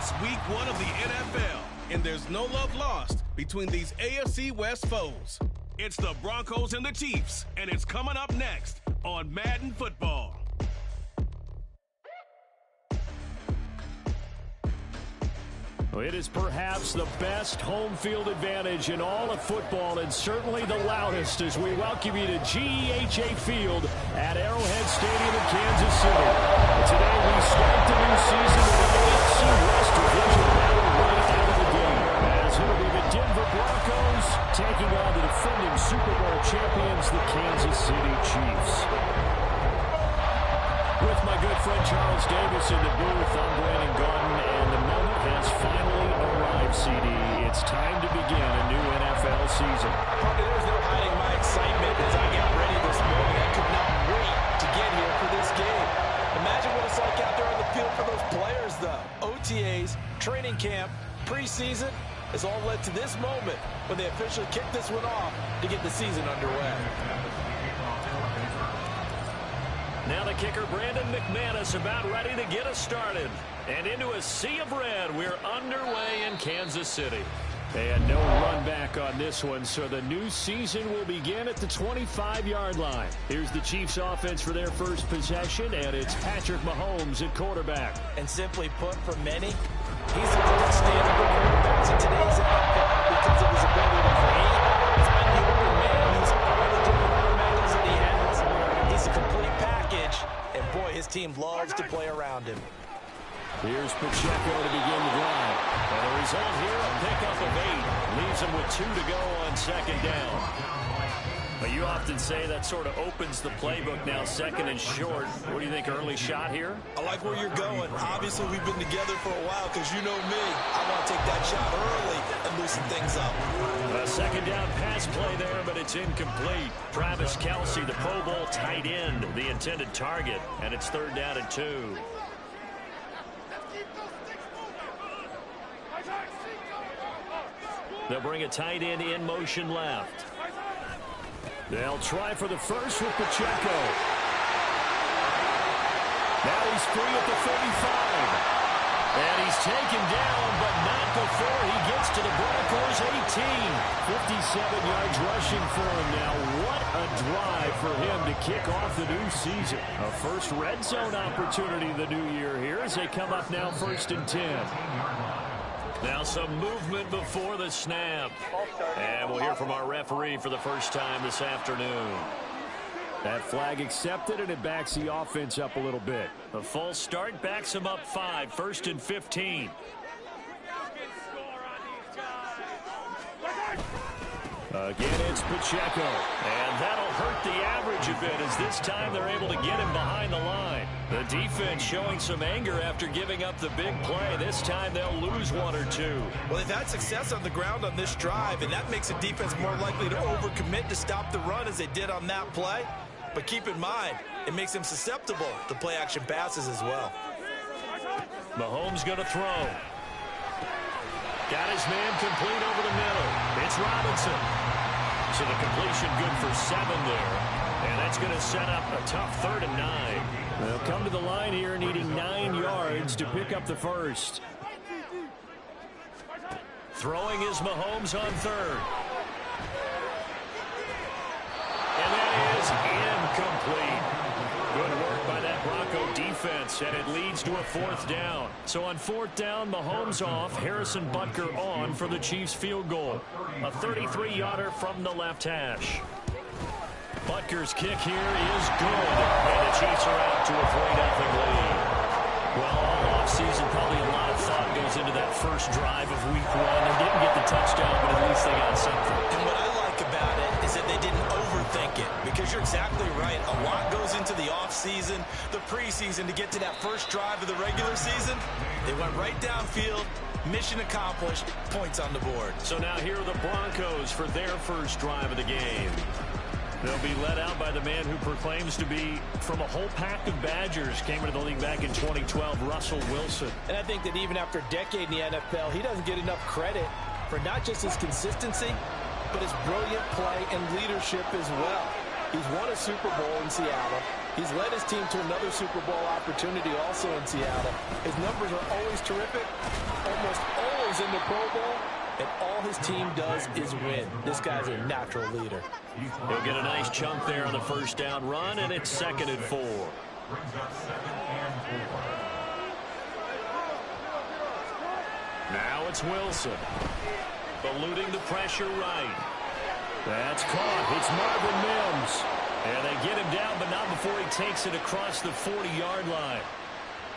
It's week 1 of the NFL, and there's no love lost between these AFC West foes. It's the Broncos and the Chiefs, and it's coming up next on Madden Football. It is perhaps the best home field advantage in all of football, and certainly the loudest, as we welcome you to GEHA Field at Arrowhead Stadium in Kansas City. Today we start the new season with the AFC West Division battle right out of the gate, as it will be the Denver Broncos taking on the defending Super Bowl champions, the Kansas City Chiefs. With my good friend Charles Davis in the booth, I'm Brandon Gaudin, and the moment has finally arrived, CD. It's time to begin a new NFL season. There's no hiding my excitement as I get ready this morning. I could not wait to get here for this game. Imagine what it's like out there on the field for those players, though. OTAs, training camp, preseason has all led to this moment when they officially kick this one off to get the season underway. Now the kicker, Brandon McManus, about ready to get us started. And into a sea of red, we're underway in Kansas City. And no run back on this one, so the new season will begin at the 25-yard line. Here's the Chiefs offense for their first possession, and it's Patrick Mahomes at quarterback. And simply put, for many, he's the gold standard of quarterbacks in today's NFL because of his ability to create, find the open man, use all the different arm angles that he has. He's a complete package, and boy, his team loves to play around him. Here's Pacheco to begin the drive. And the result here, a pickup of 8. Leaves him with 2 to go on second down. But you often say that sort of opens the playbook now, second and short. What do you think, early shot here? I like where you're going. Obviously, we've been together for a while because you know me. I want to take that shot early and loosen things up. A second down pass play there, but it's incomplete. Travis Kelce, the Pro Bowl tight end, the intended target, and it's 3rd down and 2. They'll bring a tight end in motion left. They'll try for the first with Pacheco. Now he's free at the 35. And he's taken down, but not before he gets to the Broncos' 18. 57 yards rushing for him now. What a drive for him to kick off the new season. A first red zone opportunity the new year here as they come up now 1st and 10. Now some movement before the snap. And we'll hear from our referee for the first time this afternoon. That flag accepted, and it backs the offense up a little bit. A false start backs them up 5, 1st and 15. Again, it's Pacheco. And that'll hurt the average a bit as this time they're able to get him behind the line. The defense showing some anger after giving up the big play. This time they'll lose 1 or 2. Well, they've had success on the ground on this drive, and that makes the defense more likely to overcommit to stop the run as they did on that play. But keep in mind, it makes them susceptible to play-action passes as well. Mahomes going to throw. Got his man complete over the middle. It's Robinson. So the completion good for 7 there. And that's going to set up a tough 3rd and 9. They'll come to the line here needing 9 yards to pick up the first. Throwing is Mahomes on 3rd. And that is incomplete. Good work by that Bronco defense, and it leads to a 4th down. So on 4th down, Mahomes off, Harrison Butker on for the Chiefs field goal. A 33-yarder from the left hash. Butker's kick here is good, and the Chiefs are out to a 3-0 lead. Well, all offseason, probably a lot of thought goes into that first drive of week 1. They didn't get the touchdown, but at least they got something. And what I like about it is that they didn't overthink it, because you're exactly right. A lot goes into the offseason, the preseason to get to that first drive of the regular season. They went right downfield, mission accomplished, points on the board. So now here are the Broncos for their first drive of the game. They'll be led out by the man who proclaims to be from a whole pack of Badgers. Came into the league back in 2012, Russell Wilson. And I think that even after a decade in the NFL, he doesn't get enough credit for not just his consistency, but his brilliant play and leadership as well. He's won a Super Bowl in Seattle. He's led his team to another Super Bowl opportunity also in Seattle. His numbers are always terrific, almost always in the Pro Bowl, and all his team does is win. This guy's a natural leader. He'll get a nice chunk there on the first down run, and it's 2nd and 4. Now it's Wilson. Eluding the pressure right. That's caught. It's Marvin Mims. And they get him down, but not before he takes it across the 40-yard line.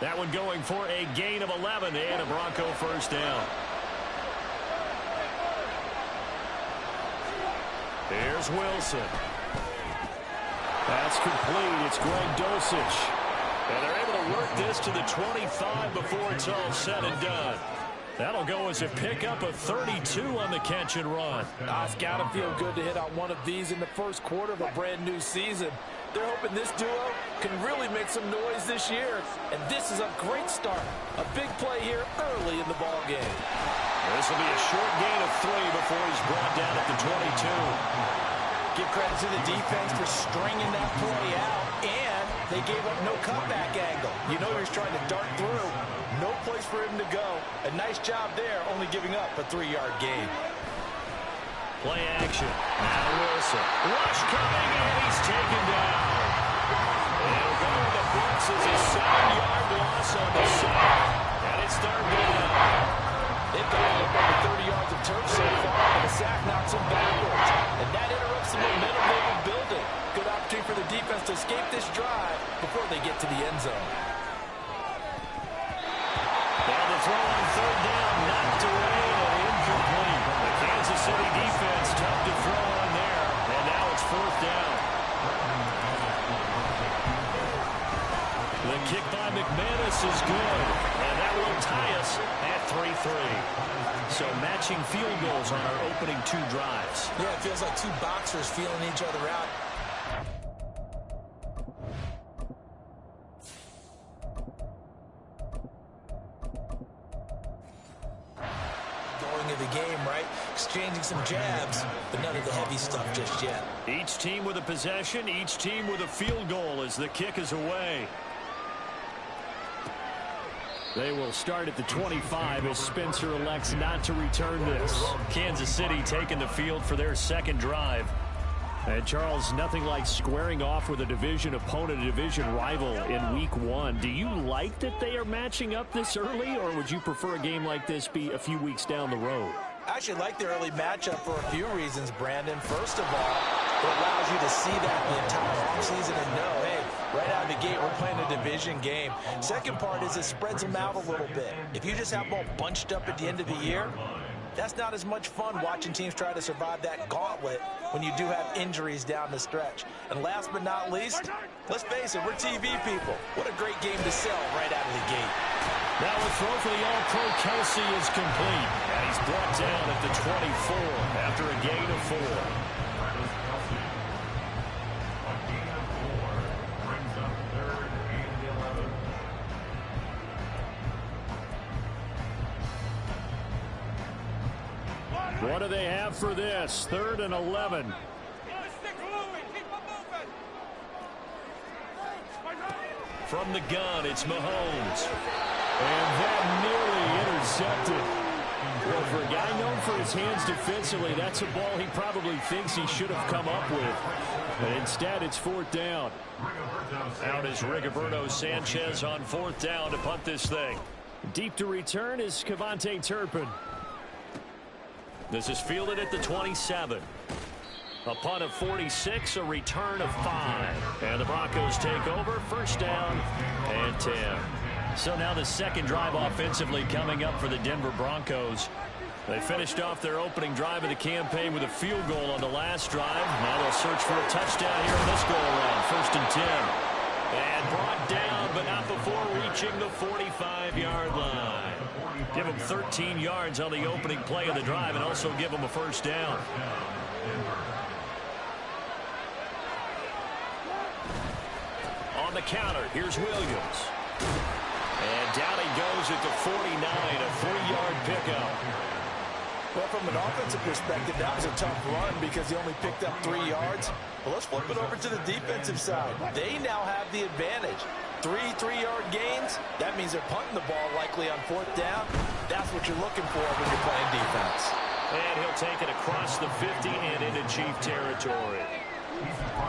That one going for a gain of 11 and a Bronco first down. Here's Wilson. That's complete. It's Greg Dulcich. And they're able to work this to the 25 before it's all said and done. That'll go as a pickup of 32 on the catch and run. It's got to feel good to hit on one of these in the first quarter of a brand new season. They're hoping this duo can really make some noise this year. And this is a great start. A big play here early in the ball game. This will be a short gain of 3 before he's brought down at the 22. Give credit to the defense for stringing that play out, and they gave up no cutback angle. You know he was trying to dart through. No place for him to go. A nice job there, only giving up a 3-yard gain. Play action. Now Wilson. Rush coming, and he's taken down. It'll go to the Bucs as a 7-yard loss on the sack. And it's 3rd down. They've got up over 30 yards of turf so far, but the sack knocks them backwards. And that interrupts the momentum they were building. Good opportunity for the defense to escape this drive before they get to the end zone. Now the throw on 3rd down, knocked away and incomplete. The Kansas City defense tough to throw on there. And now it's 4th down. The kick by McManus is good. And that will tie us at 3-3. So matching field goals on our opening 2 drives. Yeah, it feels like 2 boxers feeling each other out. Going of the game, right? Exchanging some jabs, but none of the heavy stuff just yet. Each team with a possession, each team with a field goal as the kick is away. They will start at the 25 as Spencer elects not to return this. Kansas City taking the field for their 2nd drive. And Charles, nothing like squaring off with a division opponent, a division rival in week 1. Do you like that they are matching up this early, or would you prefer a game like this be a few weeks down the road? I actually like the early matchup for a few reasons, Brandon. First of all, it allows you to see that the entire offseason and know, hey, right out of the gate, we're playing a division game. Second part is it spreads them out a little bit. If you just have them all bunched up at the end of the year, that's not as much fun watching teams try to survive that gauntlet when you do have injuries down the stretch. And last but not least, let's face it, we're TV people. What a great game to sell right out of the gate. Now a throw for the All-Pro Kelsey is complete. And he's brought down at the 24 after a gain of 4. What do they have for this? 3rd and 11. From the gun, it's Mahomes. And that nearly intercepted. Well, for a guy known for his hands defensively, that's a ball he probably thinks he should have come up with. But instead, it's 4th down. Out is Rigoberto Sanchez on 4th down to punt this thing. Deep to return is Cavante Turpin. This is fielded at the 27. A punt of 46, a return of 5. And the Broncos take over, 1st down and 10. So now the 2nd drive offensively coming up for the Denver Broncos. They finished off their opening drive of the campaign with a field goal on the last drive. Now they'll search for a touchdown here in this go-around, 1st and 10. And brought down, but not before reaching the 45-yard line. Give them 13 yards on the opening play of the drive and also give them a 1st down. On the counter, here's Williams. And down he goes at the 49, a 3-yard pickup. Well, from an offensive perspective, that was a tough run because he only picked up 3 yards. Well, let's flip it over to the defensive side. They now have the advantage. 3 3-yard gains, that means they're punting the ball likely on 4th down. That's what you're looking for when you're playing defense. And he'll take it across the 50 and into Chief territory.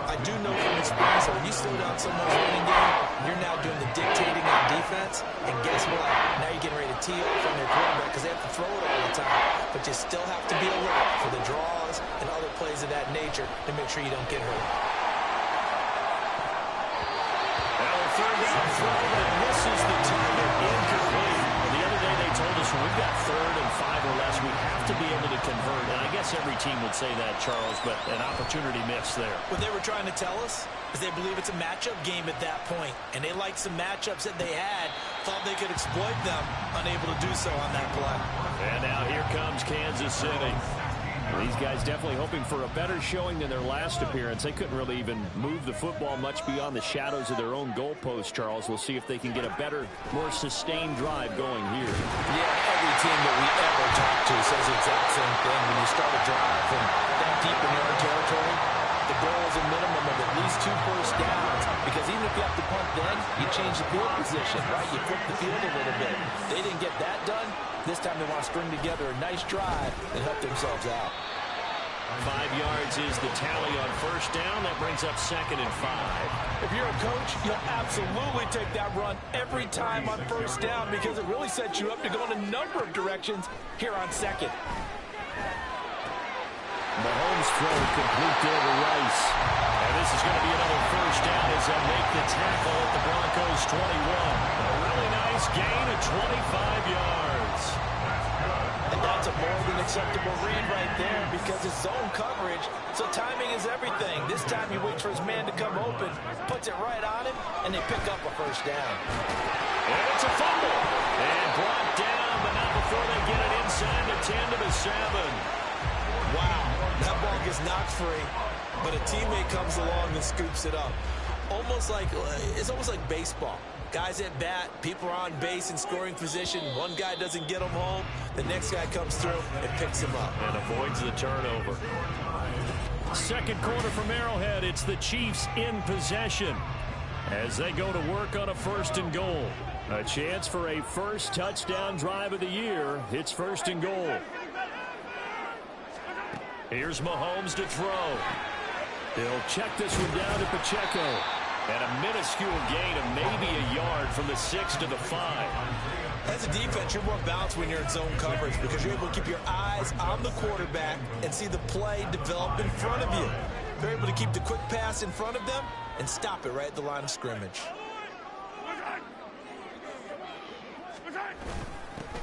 I do know from experience that when you slow down someone's running game, you're now doing the dictating on defense. And guess what? Now you're getting ready to tee off on your quarterback because they have to throw it all the time. But you still have to be alert for the draws and other plays of that nature to make sure you don't get hurt. Third down throw that misses the target, incomplete. The other day they told us when we've got 3rd and 5 or less, we have to be able to convert. And I guess every team would say that, Charles, but an opportunity missed there. What they were trying to tell us is they believe it's a matchup game at that point. And they liked some matchups that they had, thought they could exploit them, unable to do so on that play. And now here comes Kansas City. These guys definitely hoping for a better showing than their last appearance. They couldn't really even move the football much beyond the shadows of their own goalpost, Charles. We'll see if they can get a better, more sustained drive going here. Yeah, every team that we ever talk to says the exact same thing. When you start a drive from that deep in your own territory, the goal is a minimum of at least 2 first downs. Because even if you have to punt then, you change the field position, right? You flip the field a little bit. They didn't get that done. This time they want to string together a nice drive and help themselves out. 5 yards is the tally on first down. That brings up 2nd and 5. If you're a coach, you'll absolutely take that run every time on first down because it really sets you up to go in a number of directions here on 2nd. Mahomes throw complete there to Rice. And this is going to be another first down as they make the tackle at the Broncos 21. A really nice gain of 25 yards. And that's a more than acceptable read right there because it's zone coverage, so timing is everything. This time he waits for his man to come open, puts it right on him, and they pick up a first down. And it's a fumble. And brought down, but not before they get it inside the 10 to the 7. Wow, that ball gets knocked free, but a teammate comes along and scoops it up. It's almost like baseball. Guys at bat, people are on base in scoring position. One guy doesn't get them home. The next guy comes through and picks him up. And avoids the turnover. Second quarter from Arrowhead. It's the Chiefs in possession as they go to work on a 1st and goal. A chance for a first touchdown drive of the year. It's 1st and goal. Here's Mahomes to throw. He'll check this one down to Pacheco. And a minuscule gain of maybe a yard from the 6 to the 5. As a defense, you're more balanced when you're in zone coverage because you're able to keep your eyes on the quarterback and see the play develop in front of you. They're able to keep the quick pass in front of them and stop it right at the line of scrimmage.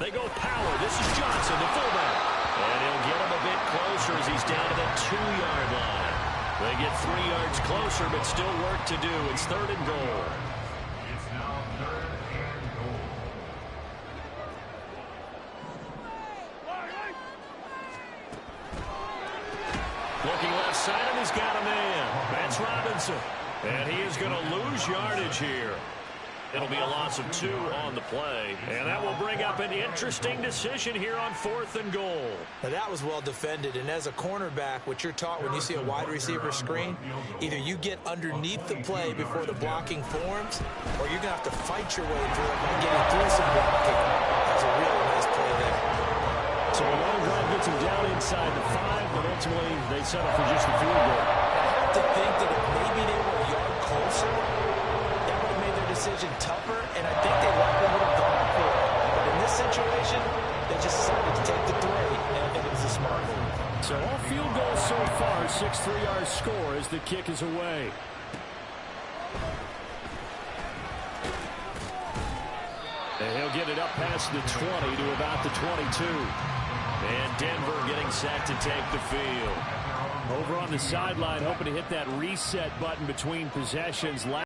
They go power. This is Johnson, the fullback. And he'll get him a bit closer as he's down to the 2-yard line. They get 3 yards closer, but still work to do. It's 3rd and goal. Looking left side, and he's got a man. That's Robinson. And he is going to lose yardage here. It'll be a loss of 2 on the play. And that will bring up an interesting decision here on 4th and goal. Now that was well defended. And as a cornerback, what you're taught when you see a wide receiver screen, either you get underneath the play before the blocking forms, or you're going to have to fight your way through it by getting through some blocking. That's a really nice play there. So a long drive gets him down inside the 5, but ultimately they settle for just a field goal. I have to think that if maybe they were a yard closer, decision tougher, and I think they likely would have gone for it. But in this situation, they just decided to take the 3, and I think it was a smart move. So all field goals so far, 6 3-yard score as the kick is away. And he'll get it up past the 20 to about the 22. And Denver getting set to take the field. Over on the sideline, hoping to hit that reset button between possessions.